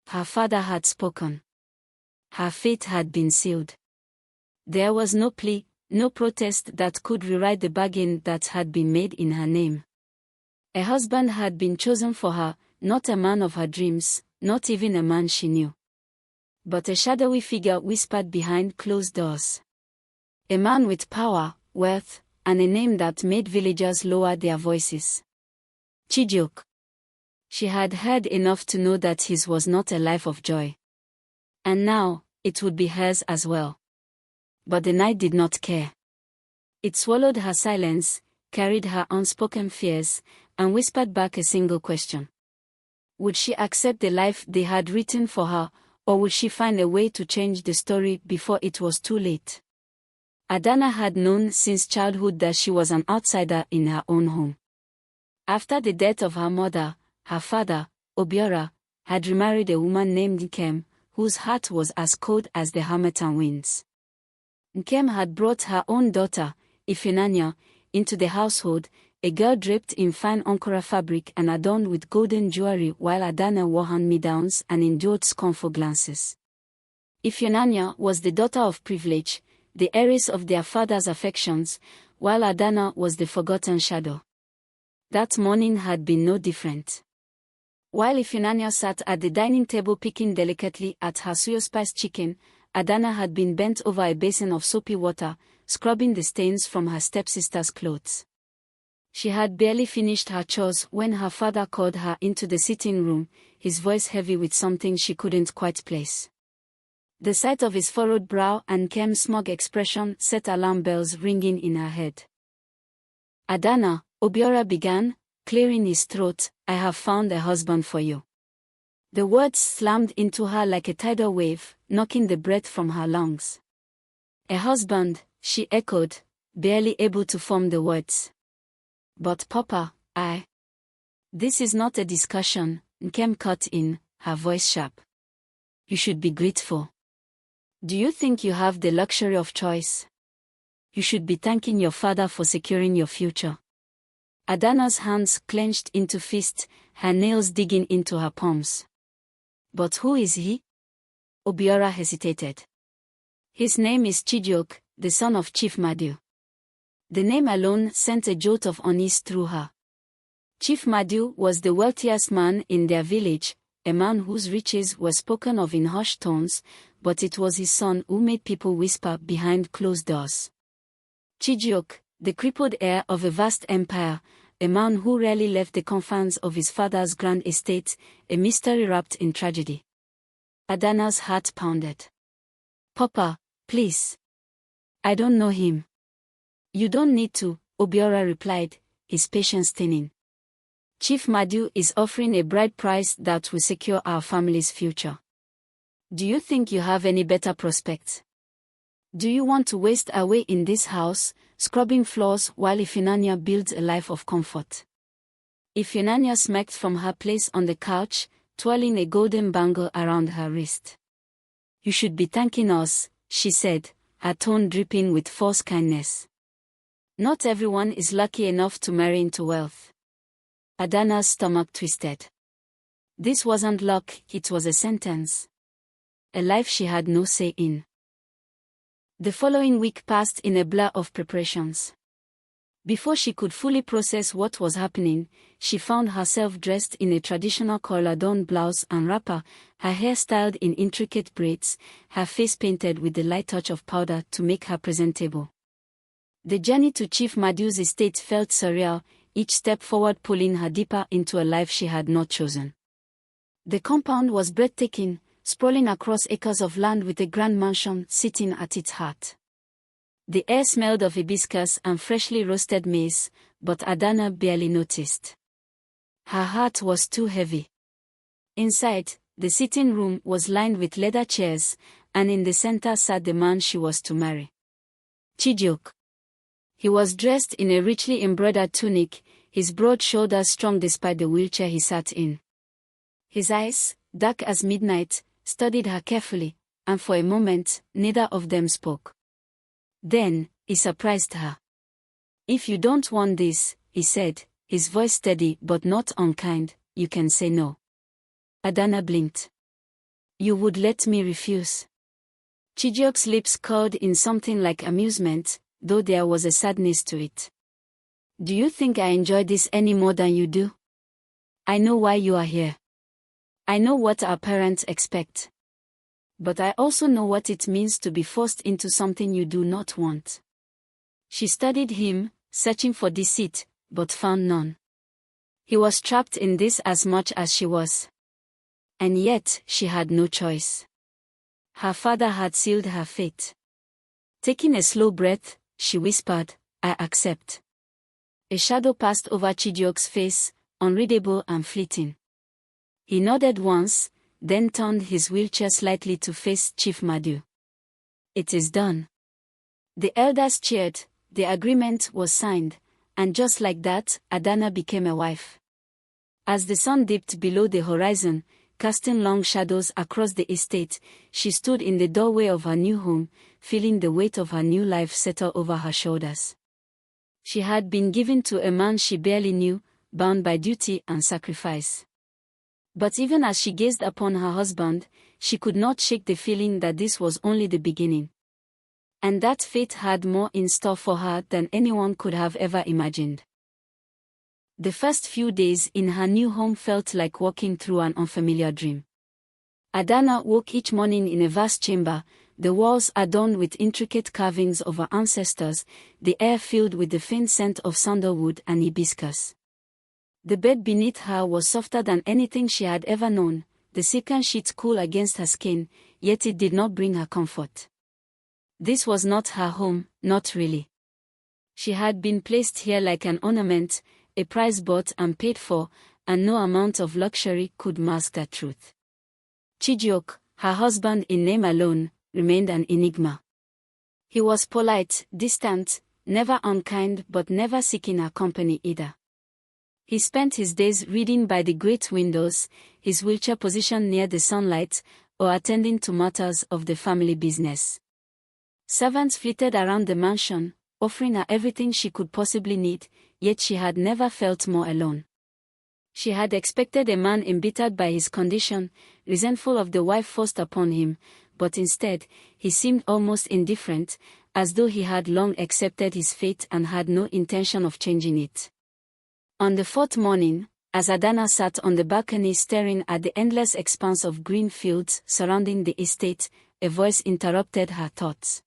Her father had spoken. Her fate had been sealed. There was no plea, no protest that could rewrite the bargain that had been made in her name. A husband had been chosen for her, not a man of her dreams, not even a man she knew. But a shadowy figure whispered behind closed doors. A man with power, wealth, and a name that made villagers lower their voices. Chijioke. She had heard enough to know that his was not a life of joy. And now, it would be hers as well. But the night did not care. It swallowed her silence, carried her unspoken fears, and whispered back a single question. Would she accept the life they had written for her, or would she find a way to change the story before it was too late? Adana had known since childhood that she was an outsider in her own home. After the death of her mother, her father, Obiora, had remarried a woman named Nkem, whose heart was as cold as the harmattan winds. Nkem had brought her own daughter, Ifunanya, into the household, a girl draped in fine Ankara fabric and adorned with golden jewelry, while Adana wore hand-me-downs and endured scornful glances. Ifunanya was the daughter of privilege, the heiress of their father's affections, while Adana was the forgotten shadow. That morning had been no different. While Ifunanya sat at the dining table picking delicately at her suyo-spiced chicken, Adana had been bent over a basin of soapy water, scrubbing the stains from her stepsister's clothes. She had barely finished her chores when her father called her into the sitting room, his voice heavy with something she couldn't quite place. The sight of his furrowed brow and Kem's smug expression set alarm bells ringing in her head. Adana, Obiora began, clearing his throat, I have found a husband for you. The words slammed into her like a tidal wave, knocking the breath from her lungs. A husband, she echoed, barely able to form the words. But Papa, This is not a discussion, Nkem cut in, her voice sharp. You should be grateful. Do you think you have the luxury of choice? You should be thanking your father for securing your future. Adana's hands clenched into fists, her nails digging into her palms. But who is he? Obiora hesitated. His name is Chijioke, the son of Chief Madu. The name alone sent a jolt of unease through her. Chief Madu was the wealthiest man in their village, a man whose riches were spoken of in hushed tones, but it was his son who made people whisper behind closed doors. Chijioke, the crippled heir of a vast empire, a man who rarely left the confines of his father's grand estate, a mystery wrapped in tragedy. Adana's heart pounded. Papa, please. I don't know him. You don't need to, Obiora replied, his patience thinning. Chief Madu is offering a bride price that will secure our family's future. Do you think you have any better prospects? Do you want to waste away in this house, scrubbing floors while Ifunanya builds a life of comfort? Ifunanya smacked from her place on the couch, twirling a golden bangle around her wrist. You should be thanking us, she said, her tone dripping with false kindness. Not everyone is lucky enough to marry into wealth. Adana's stomach twisted. This wasn't luck, it was a sentence. A life she had no say in. The following week passed in a blur of preparations. Before she could fully process what was happening, she found herself dressed in a traditional collar-dawn blouse and wrapper, her hair styled in intricate braids, her face painted with the light touch of powder to make her presentable. The journey to Chief Madu's estate felt surreal, each step forward pulling her deeper into a life she had not chosen. The compound was breathtaking, sprawling across acres of land with a grand mansion sitting at its heart. The air smelled of hibiscus and freshly roasted maize, but Adana barely noticed. Her heart was too heavy. Inside, the sitting room was lined with leather chairs, and in the center sat the man she was to marry. Chijioke. He was dressed in a richly embroidered tunic, his broad shoulders strong despite the wheelchair he sat in. His eyes, dark as midnight, studied her carefully, and for a moment, neither of them spoke. Then, he surprised her. If you don't want this, he said, his voice steady but not unkind, you can say no. Adana blinked. You would let me refuse? Chijioke's lips curled in something like amusement, though there was a sadness to it. Do you think I enjoy this any more than you do? I know why you are here. I know what our parents expect. But I also know what it means to be forced into something you do not want. She studied him, searching for deceit, but found none. He was trapped in this as much as she was. And yet, she had no choice. Her father had sealed her fate. Taking a slow breath, she whispered, I accept. A shadow passed over Chijioke's face, unreadable and fleeting. He nodded once, then turned his wheelchair slightly to face Chief Madu. It is done. The elders cheered, the agreement was signed, and just like that, Adana became a wife. As the sun dipped below the horizon, casting long shadows across the estate, she stood in the doorway of her new home, feeling the weight of her new life settle over her shoulders. She had been given to a man she barely knew, bound by duty and sacrifice. But even as she gazed upon her husband, she could not shake the feeling that this was only the beginning. And that fate had more in store for her than anyone could have ever imagined. The first few days in her new home felt like walking through an unfamiliar dream. Adana woke each morning in a vast chamber, the walls adorned with intricate carvings of her ancestors, the air filled with the faint scent of sandalwood and hibiscus. The bed beneath her was softer than anything she had ever known, the silken sheets cool against her skin, yet it did not bring her comfort. This was not her home, not really. She had been placed here like an ornament, a prize bought and paid for, and no amount of luxury could mask that truth. Chijioke, her husband in name alone, remained an enigma. He was polite, distant, never unkind but never seeking her company either. He spent his days reading by the great windows, his wheelchair positioned near the sunlight, or attending to matters of the family business. Servants flitted around the mansion, offering her everything she could possibly need, yet she had never felt more alone. She had expected a man embittered by his condition, resentful of the wife forced upon him, but instead, he seemed almost indifferent, as though he had long accepted his fate and had no intention of changing it. On the fourth morning, as Adana sat on the balcony staring at the endless expanse of green fields surrounding the estate, a voice interrupted her thoughts.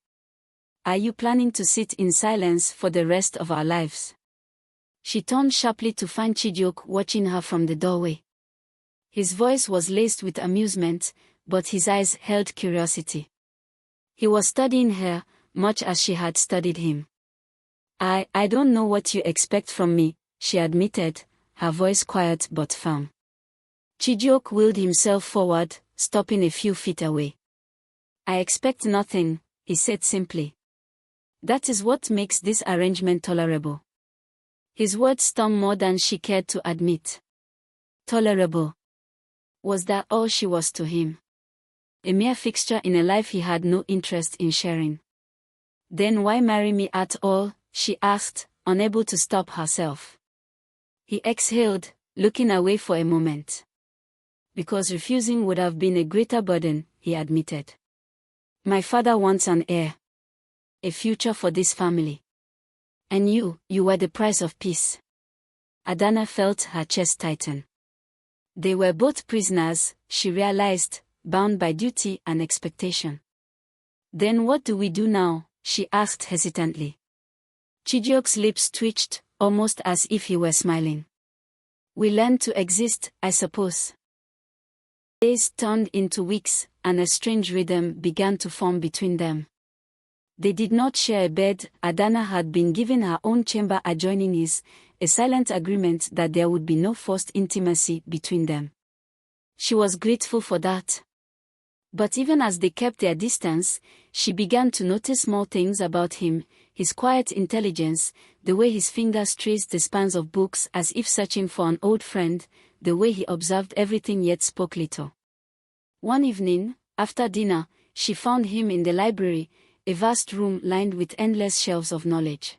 Are you planning to sit in silence for the rest of our lives? She turned sharply to find Chijioke watching her from the doorway. His voice was laced with amusement, but his eyes held curiosity. He was studying her, much as she had studied him. I don't know what you expect from me, she admitted, her voice quiet but firm. Chijioke wheeled himself forward, stopping a few feet away. I expect nothing, he said simply. That is what makes this arrangement tolerable. His words stung more than she cared to admit. Tolerable. Was that all she was to him? A mere fixture in a life he had no interest in sharing. Then why marry me at all? She asked, unable to stop herself. He exhaled, looking away for a moment. Because refusing would have been a greater burden, he admitted. My father wants an heir. A future for this family. And you were the price of peace. Adana felt her chest tighten. They were both prisoners, she realized, bound by duty and expectation. Then what do we do now? She asked hesitantly. Chijioke's lips twitched, almost as if he were smiling. We learn to exist, I suppose. Days turned into weeks, and a strange rhythm began to form between them. They did not share a bed. Adana had been given her own chamber adjoining his, a silent agreement that there would be no forced intimacy between them. She was grateful for that. But even as they kept their distance, she began to notice small things about him, his quiet intelligence, the way his fingers traced the spans of books as if searching for an old friend, the way he observed everything yet spoke little. One evening, after dinner, she found him in the library, a vast room lined with endless shelves of knowledge.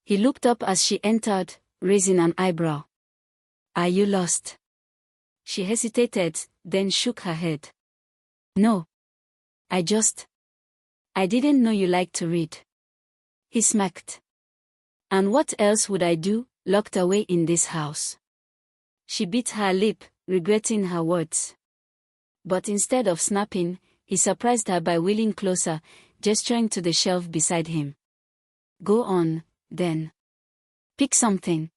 He looked up as she entered, raising an eyebrow. Are you lost? She hesitated, then shook her head. No. I didn't know you liked to read. He smacked. And what else would I do, locked away in this house? She bit her lip, regretting her words. But instead of snapping, he surprised her by wheeling closer, gesturing to the shelf beside him. Go on, then. Pick something.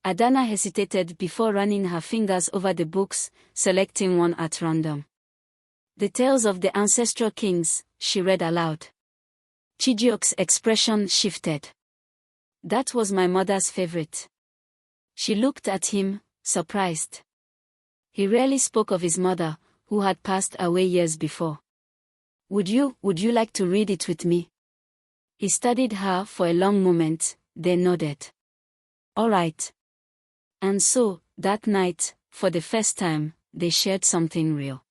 Adana hesitated before running her fingers over the books, selecting one at random. The Tales of the Ancestral Kings, she read aloud. Chijioke's expression shifted. That was my mother's favorite. She looked at him, surprised. He rarely spoke of his mother, who had passed away years before. Would you like to read it with me? He studied her for a long moment, then nodded. All right. And so, that night, for the first time, they shared something real.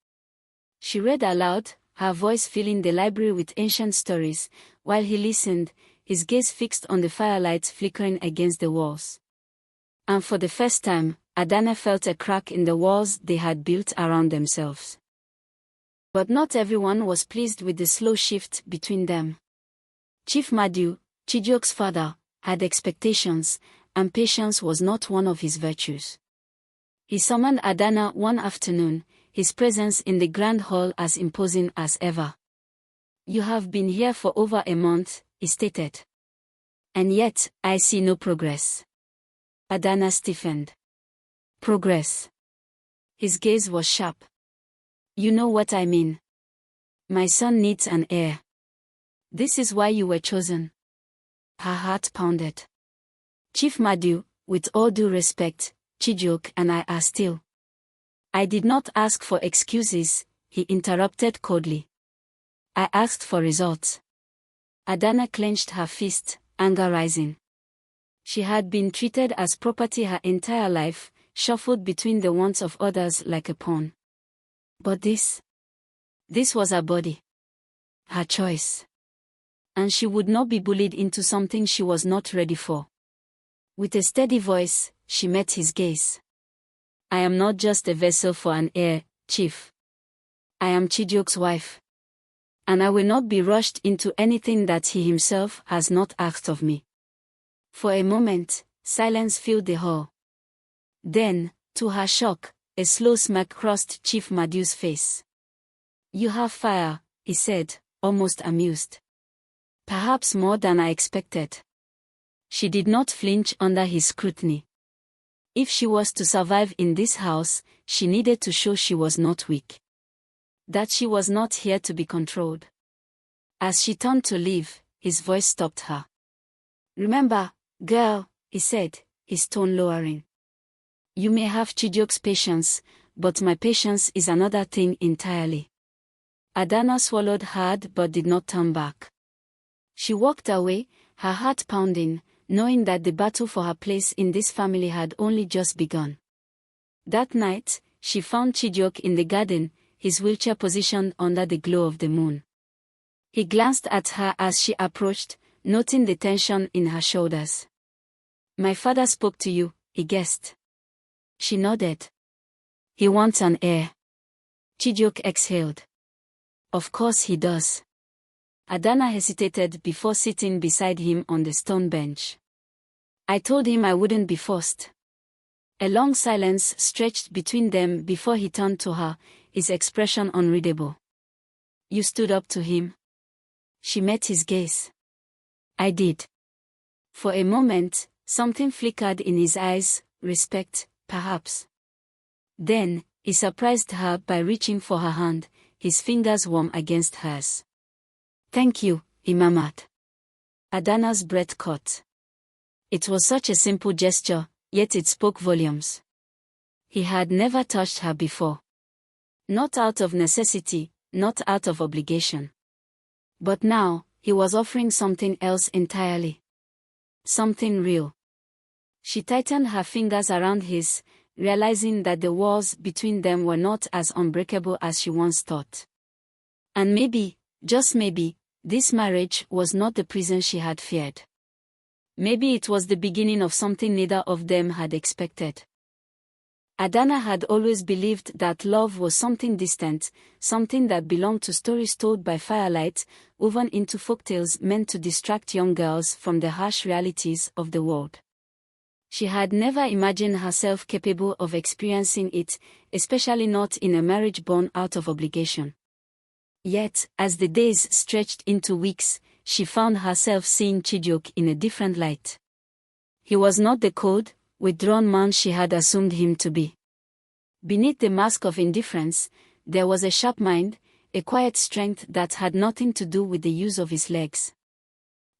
She read aloud, her voice filling the library with ancient stories, while he listened, his gaze fixed on the firelight flickering against the walls. And for the first time, Adana felt a crack in the walls they had built around themselves. But not everyone was pleased with the slow shift between them. Chief Madu, Chijioke's father, had expectations, and patience was not one of his virtues. He summoned Adana one afternoon, his presence in the grand hall as imposing as ever. You have been here for over a month, he stated. And yet, I see no progress. Adana stiffened. Progress. His gaze was sharp. You know what I mean. My son needs an heir. This is why you were chosen. Her heart pounded. Chief Madu, with all due respect, Chijioke and I are still. I did not ask for excuses, he interrupted coldly. I asked for results. Adana clenched her fist, anger rising. She had been treated as property her entire life, shuffled between the wants of others like a pawn. But this was her body. Her choice. And she would not be bullied into something she was not ready for. With a steady voice, she met his gaze. I am not just a vessel for an heir, Chief. I am Chijioke's wife. And I will not be rushed into anything that he himself has not asked of me. For a moment, silence filled the hall. Then, to her shock, a slow smirk crossed Chief Madu's face. You have fire, he said, almost amused. Perhaps more than I expected. She did not flinch under his scrutiny. If she was to survive in this house, she needed to show she was not weak. That she was not here to be controlled. As she turned to leave, his voice stopped her. Remember, girl, he said, his tone lowering. You may have Chijioke's patience, but my patience is another thing entirely. Adana swallowed hard but did not turn back. She walked away, her heart pounding, knowing that the battle for her place in this family had only just begun. That night, she found Chijioke in the garden, his wheelchair positioned under the glow of the moon. He glanced at her as she approached, noting the tension in her shoulders. My father spoke to you, he guessed. She nodded. He wants an heir. Chijioke exhaled. Of course he does. Adana hesitated before sitting beside him on the stone bench. I told him I wouldn't be forced. A long silence stretched between them before he turned to her, his expression unreadable. You stood up to him? She met his gaze. I did. For a moment, something flickered in his eyes, respect, perhaps. Then, he surprised her by reaching for her hand, his fingers warm against hers. Thank you, he murmured. Adana's breath caught. It was such a simple gesture, yet it spoke volumes. He had never touched her before. Not out of necessity, not out of obligation. But now, he was offering something else entirely. Something real. She tightened her fingers around his, realizing that the walls between them were not as unbreakable as she once thought. And maybe, just maybe, this marriage was not the prison she had feared. Maybe it was the beginning of something neither of them had expected. Adana had always believed that love was something distant, something that belonged to stories told by firelight, woven into folktales meant to distract young girls from the harsh realities of the world. She had never imagined herself capable of experiencing it, especially not in a marriage born out of obligation. Yet, as the days stretched into weeks, she found herself seeing Chijioke in a different light. He was not the cold, withdrawn man she had assumed him to be. Beneath the mask of indifference, there was a sharp mind, a quiet strength that had nothing to do with the use of his legs.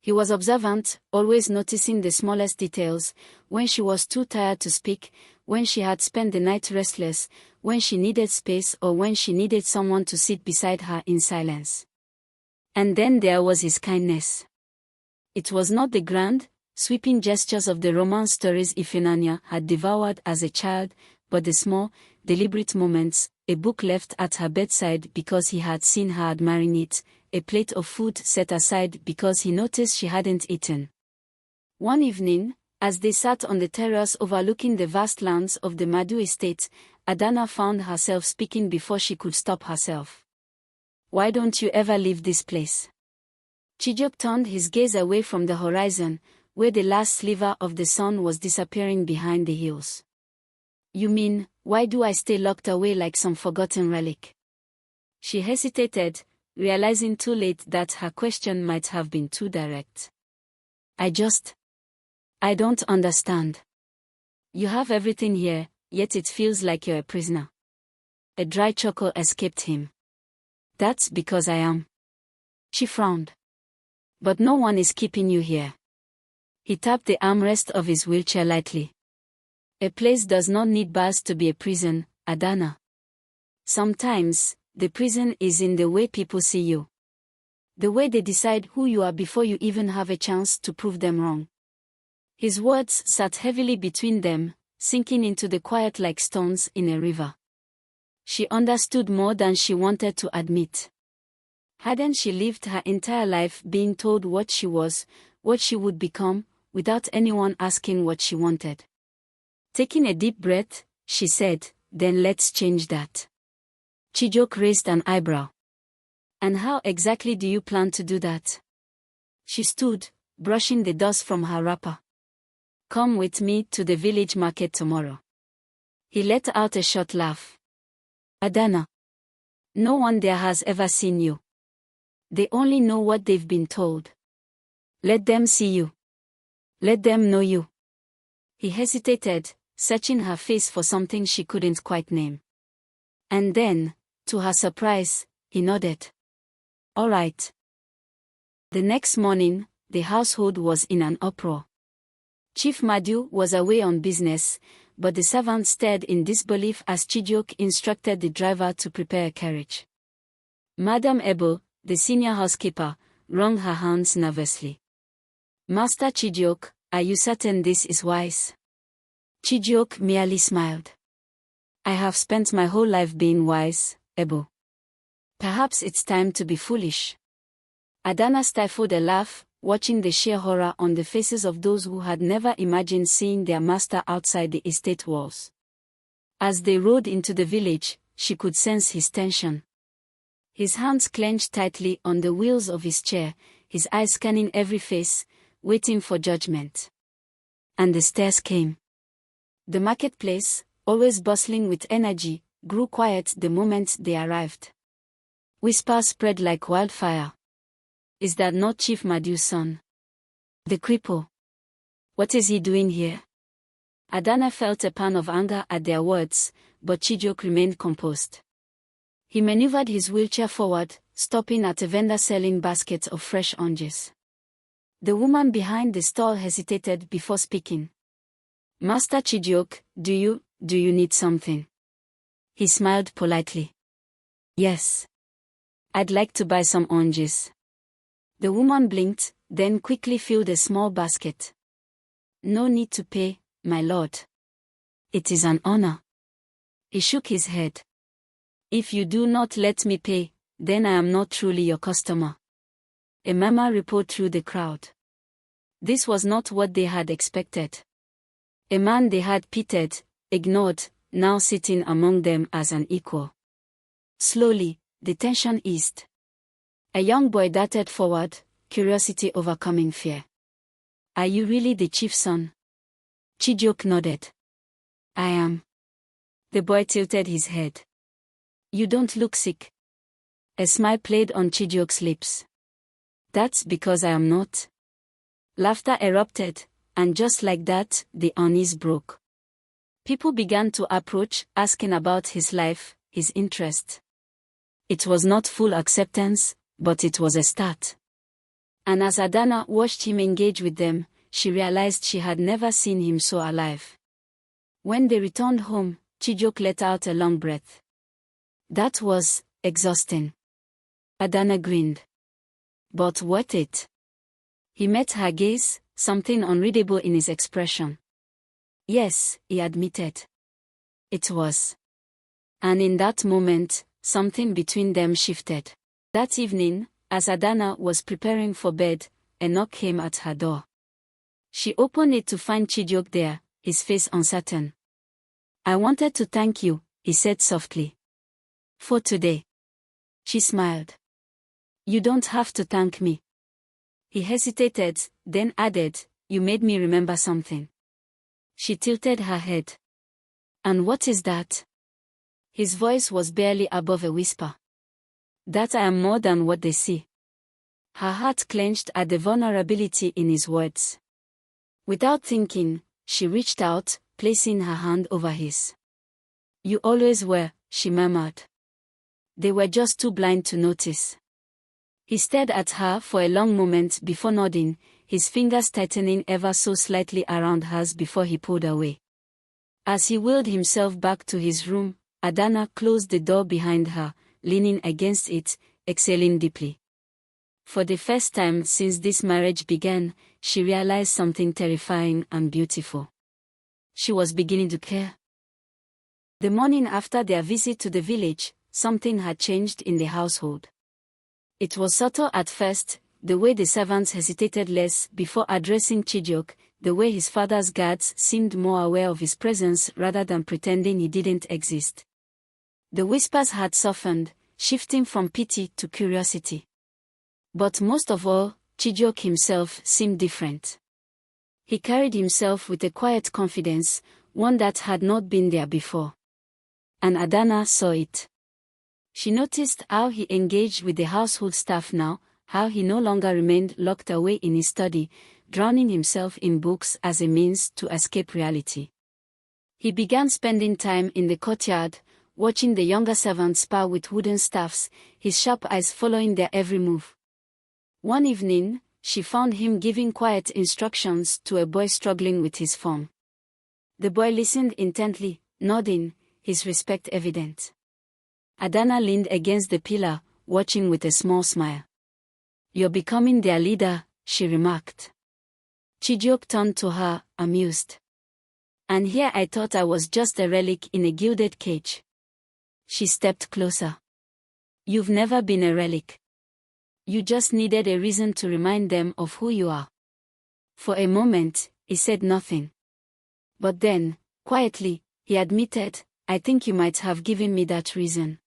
He was observant, always noticing the smallest details, when she was too tired to speak, when she had spent the night restless, when she needed space or when she needed someone to sit beside her in silence. And then there was his kindness. It was not the grand, sweeping gestures of the romance stories Ifeanyi had devoured as a child, but the small, deliberate moments, a book left at her bedside because he had seen her admiring it, a plate of food set aside because he noticed she hadn't eaten. One evening, as they sat on the terrace overlooking the vast lands of the Madu estate, Adana found herself speaking before she could stop herself. "Why don't you ever leave this place?" Chijioke turned his gaze away from the horizon, where the last sliver of the sun was disappearing behind the hills. "You mean, why do I stay locked away like some forgotten relic?" She hesitated, realizing too late that her question might have been too direct. I don't understand. You have everything here, yet it feels like you're a prisoner." A dry chuckle escaped him. "That's because I am." She frowned. "But no one is keeping you here." He tapped the armrest of his wheelchair lightly. "A place does not need bars to be a prison, Adana. Sometimes, the prison is in the way people see you. The way they decide who you are before you even have a chance to prove them wrong." His words sat heavily between them, sinking into the quiet like stones in a river. She understood more than she wanted to admit. Hadn't she lived her entire life being told what she was, what she would become, without anyone asking what she wanted? Taking a deep breath, she said, "Then let's change that." Chijioke raised an eyebrow. "And how exactly do you plan to do that?" She stood, brushing the dust from her wrapper. "Come with me to the village market tomorrow." He let out a short laugh. "Adana, no one there has ever seen you. They only know what they've been told. Let them see you. Let them know you." He hesitated, searching her face for something she couldn't quite name. And then, to her surprise, he nodded. "All right." The next morning, the household was in an uproar. Chief Madu was away on business, but the servants stared in disbelief as Chijioke instructed the driver to prepare a carriage. Madame Ebo, the senior housekeeper, wrung her hands nervously. "Master Chijioke, are you certain this is wise?" Chijioke merely smiled. "I have spent my whole life being wise, Ebo. Perhaps it's time to be foolish." Adana stifled a laugh, watching the sheer horror on the faces of those who had never imagined seeing their master outside the estate walls. As they rode into the village, she could sense his tension. His hands clenched tightly on the wheels of his chair, his eyes scanning every face, waiting for judgment. And the stairs came. The marketplace, always bustling with energy, grew quiet the moment they arrived. Whispers spread like wildfire. "Is that not Chief Madu's son? The cripple? What is he doing here?" Adana felt a pang of anger at their words, but Chijioke remained composed. He maneuvered his wheelchair forward, stopping at a vendor selling baskets of fresh oranges. The woman behind the stall hesitated before speaking. "Master Chijioke, do you need something?" He smiled politely. "Yes. I'd like to buy some oranges." The woman blinked, then quickly filled a small basket. "No need to pay, my lord. It is an honor." He shook his head. "If you do not let me pay, then I am not truly your customer." A murmur rippled through the crowd. This was not what they had expected. A man they had pitied, ignored, now sitting among them as an equal. Slowly, the tension eased. A young boy darted forward, curiosity overcoming fear. "Are you really the chief's son?" Chijioke nodded. "I am." The boy tilted his head. "You don't look sick." A smile played on Chijioke's lips. "That's because I am not." Laughter erupted, and just like that, the unease broke. People began to approach, asking about his life, his interest. It was not full acceptance, but it was a start. And as Adana watched him engage with them, she realized she had never seen him so alive. When they returned home, Chijioke let out a long breath. "That was exhausting." Adana grinned. "But worth it." He met her gaze, something unreadable in his expression. "Yes," he admitted. "It was." And in that moment, something between them shifted. That evening, as Adana was preparing for bed, a knock came at her door. She opened it to find Chijioke there, his face uncertain. "I wanted to thank you," he said softly. "For today." She smiled. "You don't have to thank me." He hesitated, then added, "You made me remember something." She tilted her head. "And what is that?" His voice was barely above a whisper. "That I am more than what they see." Her heart clenched at the vulnerability in his words. Without thinking, she reached out, placing her hand over his. "You always were," she murmured. They were just too blind to notice. He stared at her for a long moment before nodding, his fingers tightening ever so slightly around hers before he pulled away. As he wheeled himself back to his room, Adana closed the door behind her, leaning against it, exhaling deeply. For the first time since this marriage began, she realized something terrifying and beautiful. She was beginning to care. The morning after their visit to the village, something had changed in the household. It was subtle at first, the way the servants hesitated less before addressing Chijioke, the way his father's guards seemed more aware of his presence rather than pretending he didn't exist. The whispers had softened, shifting from pity to curiosity. But most of all, Chijioke himself seemed different. He carried himself with a quiet confidence, one that had not been there before. And Adana saw it. She noticed how he engaged with the household staff now, how he no longer remained locked away in his study, drowning himself in books as a means to escape reality. He began spending time in the courtyard, watching the younger servants spar with wooden staffs, his sharp eyes following their every move. One evening, she found him giving quiet instructions to a boy struggling with his form. The boy listened intently, nodding, his respect evident. Adana leaned against the pillar, watching with a small smile. "You're becoming their leader," she remarked. Chijioke turned to her, amused. "And here I thought I was just a relic in a gilded cage." She stepped closer. "You've never been a relic. You just needed a reason to remind them of who you are." For a moment, he said nothing. But then, quietly, he admitted, "I think you might have given me that reason."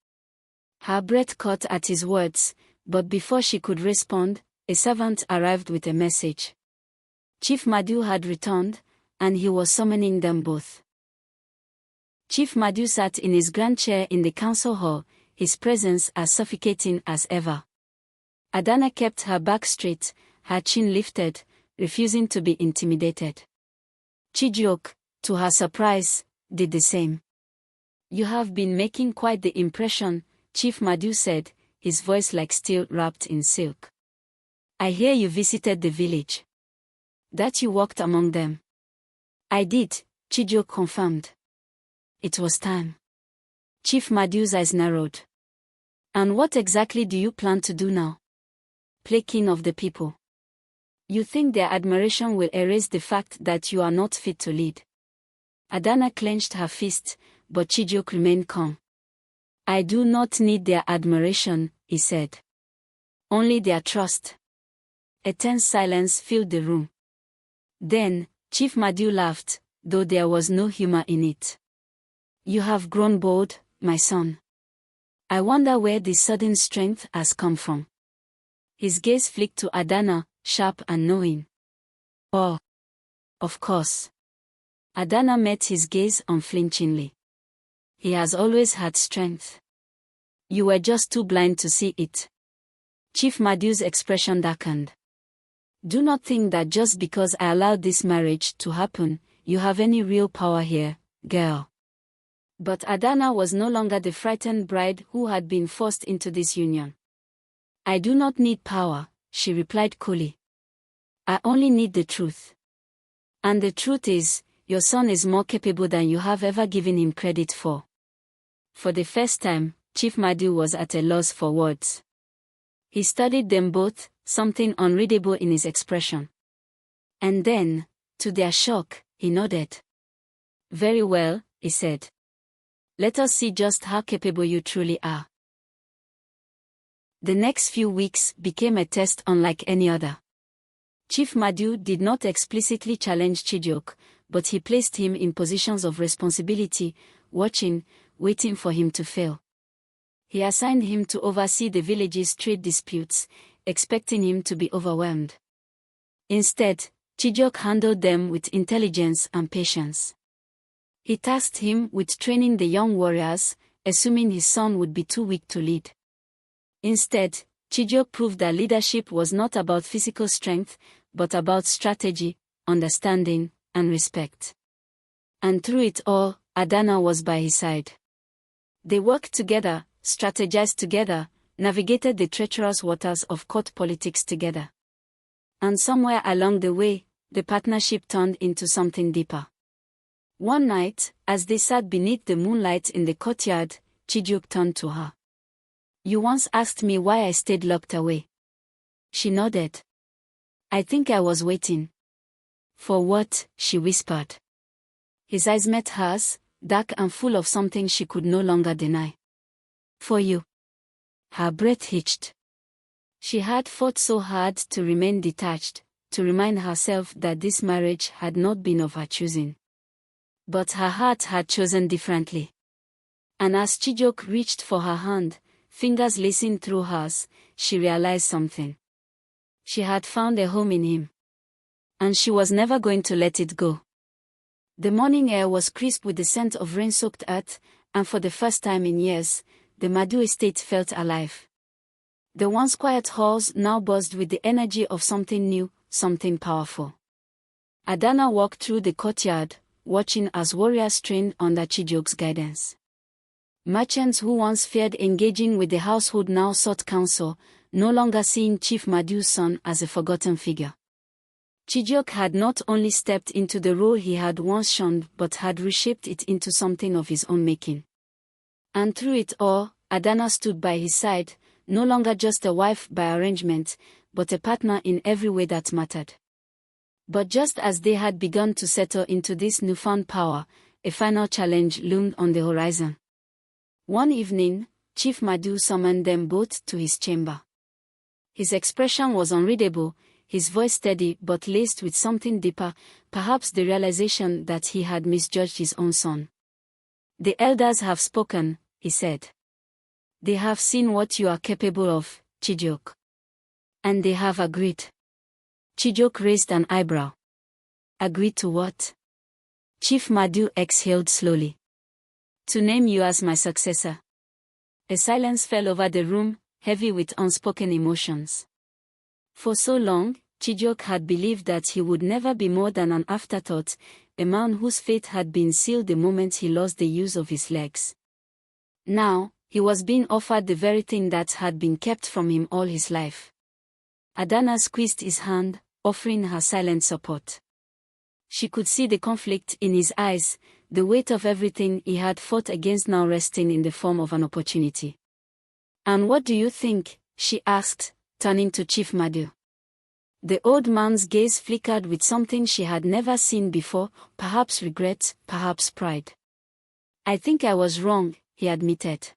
Her breath caught at his words, but before she could respond, a servant arrived with a message. Chief Madhu had returned, and he was summoning them both. Chief Madhu sat in his grand chair in the council hall, his presence as suffocating as ever. Adana kept her back straight, her chin lifted, refusing to be intimidated. Chijioke, to her surprise, did the same. "You have been making quite the impression," Chief Madhu said, his voice like steel wrapped in silk. "I hear you visited the village. That you walked among them." "I did," Chijioke confirmed. "It was time." Chief Madhu's eyes narrowed. "And what exactly do you plan to do now?" "Play king of the people." "You think their admiration will erase the fact that you are not fit to lead?" Adana clenched her fist, but Chijioke remained calm. "I do not need their admiration," he said. "Only their trust." A tense silence filled the room. Then, Chief Madhu laughed, though there was no humor in it. You have grown bold, my son. I wonder where this sudden strength has come from. His gaze flicked to Adana, sharp and knowing. Oh, of course. Adana met his gaze unflinchingly. He has always had strength. You were just too blind to see it. Chief Madu's expression darkened. Do not think that just because I allowed this marriage to happen, you have any real power here, girl. But Adana was no longer the frightened bride who had been forced into this union. I do not need power, she replied coolly. I only need the truth. And the truth is, your son is more capable than you have ever given him credit for. For the first time, Chief Madu was at a loss for words. He studied them both, something unreadable in his expression. And then, to their shock, he nodded. Very well, he said. Let us see just how capable you truly are. The next few weeks became a test unlike any other. Chief Madu did not explicitly challenge Chijioke, but he placed him in positions of responsibility, watching, waiting for him to fail. He assigned him to oversee the village's trade disputes, expecting him to be overwhelmed. Instead, Chijioke handled them with intelligence and patience. He tasked him with training the young warriors, assuming his son would be too weak to lead. Instead, Chijioke proved that leadership was not about physical strength, but about strategy, understanding, and respect. And through it all, Adana was by his side. They worked together, strategized together, navigated the treacherous waters of court politics together. And somewhere along the way, the partnership turned into something deeper. One night, as they sat beneath the moonlight in the courtyard, Chijioke turned to her. You once asked me why I stayed locked away. She nodded. I think I was waiting. For what? She whispered. His eyes met hers, dark and full of something she could no longer deny. For you. Her breath hitched. She had fought so hard to remain detached, to remind herself that this marriage had not been of her choosing. But her heart had chosen differently. And as Chijioke reached for her hand, fingers lacing through hers, she realized something. She had found a home in him. And she was never going to let it go. The morning air was crisp with the scent of rain-soaked earth, and for the first time in years, the Madu estate felt alive. The once quiet halls now buzzed with the energy of something new, something powerful. Adana walked through the courtyard, watching as warriors trained under Chijioke's guidance. Merchants who once feared engaging with the household now sought counsel, no longer seeing Chief Madu's son as a forgotten figure. Chijioke had not only stepped into the role he had once shunned but had reshaped it into something of his own making. And through it all, Adana stood by his side, no longer just a wife by arrangement, but a partner in every way that mattered. But just as they had begun to settle into this newfound power, a final challenge loomed on the horizon. One evening, Chief Madu summoned them both to his chamber. His expression was unreadable, his voice steady but laced with something deeper, perhaps the realization that he had misjudged his own son. The elders have spoken, he said. They have seen what you are capable of, Chijioke. And they have agreed. Chijioke raised an eyebrow. Agreed to what? Chief Madu exhaled slowly. To name you as my successor. A silence fell over the room, heavy with unspoken emotions. For so long, Chijioke had believed that he would never be more than an afterthought, a man whose fate had been sealed the moment he lost the use of his legs. Now, he was being offered the very thing that had been kept from him all his life. Adana squeezed his hand, offering her silent support. She could see the conflict in his eyes, the weight of everything he had fought against now resting in the form of an opportunity. And what do you think? She asked, turning to Chief Madu. The old man's gaze flickered with something she had never seen before, perhaps regret, perhaps pride. I think I was wrong, he admitted.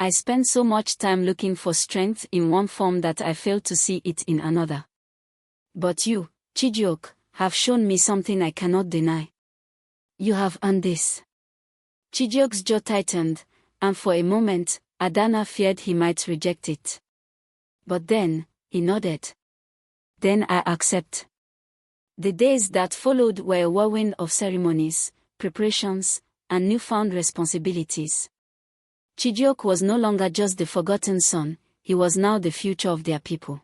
I spent so much time looking for strength in one form that I failed to see it in another. But you, Chijioke, have shown me something I cannot deny. You have earned this. Chijioke's jaw tightened, and for a moment, Adana feared he might reject it. But then, he nodded. Then I accept. The days that followed were a whirlwind of ceremonies, preparations, and newfound responsibilities. Chijioke was no longer just the forgotten son, he was now the future of their people.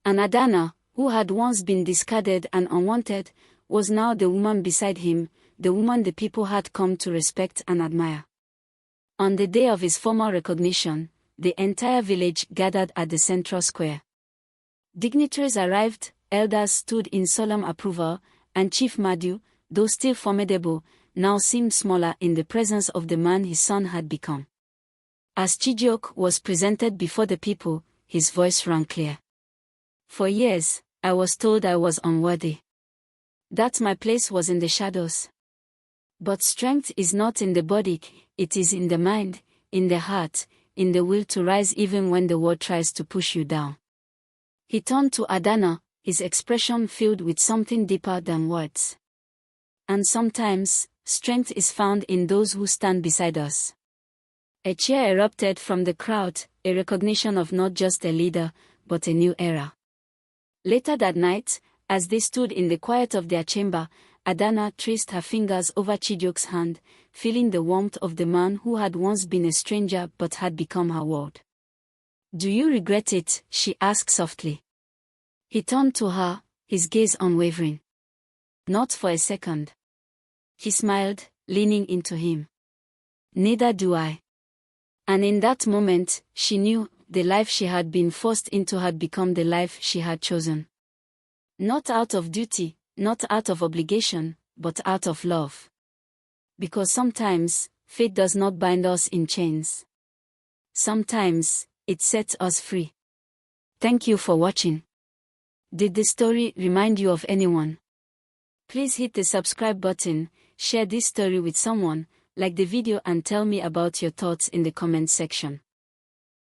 And Adana, who had once been discarded and unwanted, was now the woman beside him, the woman the people had come to respect and admire. On the day of his formal recognition, the entire village gathered at the central square. Dignitaries arrived, elders stood in solemn approval, and Chief Madu, though still formidable, now seemed smaller in the presence of the man his son had become. As Chijioke was presented before the people, his voice rang clear. For years, I was told I was unworthy. That my place was in the shadows. But strength is not in the body, it is in the mind, in the heart, in the will to rise even when the world tries to push you down. He turned to Adana, his expression filled with something deeper than words. And sometimes, strength is found in those who stand beside us. A cheer erupted from the crowd, a recognition of not just a leader, but a new era. Later that night, as they stood in the quiet of their chamber, Adana traced her fingers over Chijioke's hand, feeling the warmth of the man who had once been a stranger but had become her world. Do you regret it? She asked softly. He turned to her, his gaze unwavering. Not for a second. He smiled, leaning into him. Neither do I. And in that moment, she knew, the life she had been forced into had become the life she had chosen. Not out of duty, not out of obligation, but out of love. Because sometimes, fate does not bind us in chains. Sometimes, it sets us free. Thank you for watching. Did this story remind you of anyone? Please hit the subscribe button, share this story with someone, like the video and tell me about your thoughts in the comment section.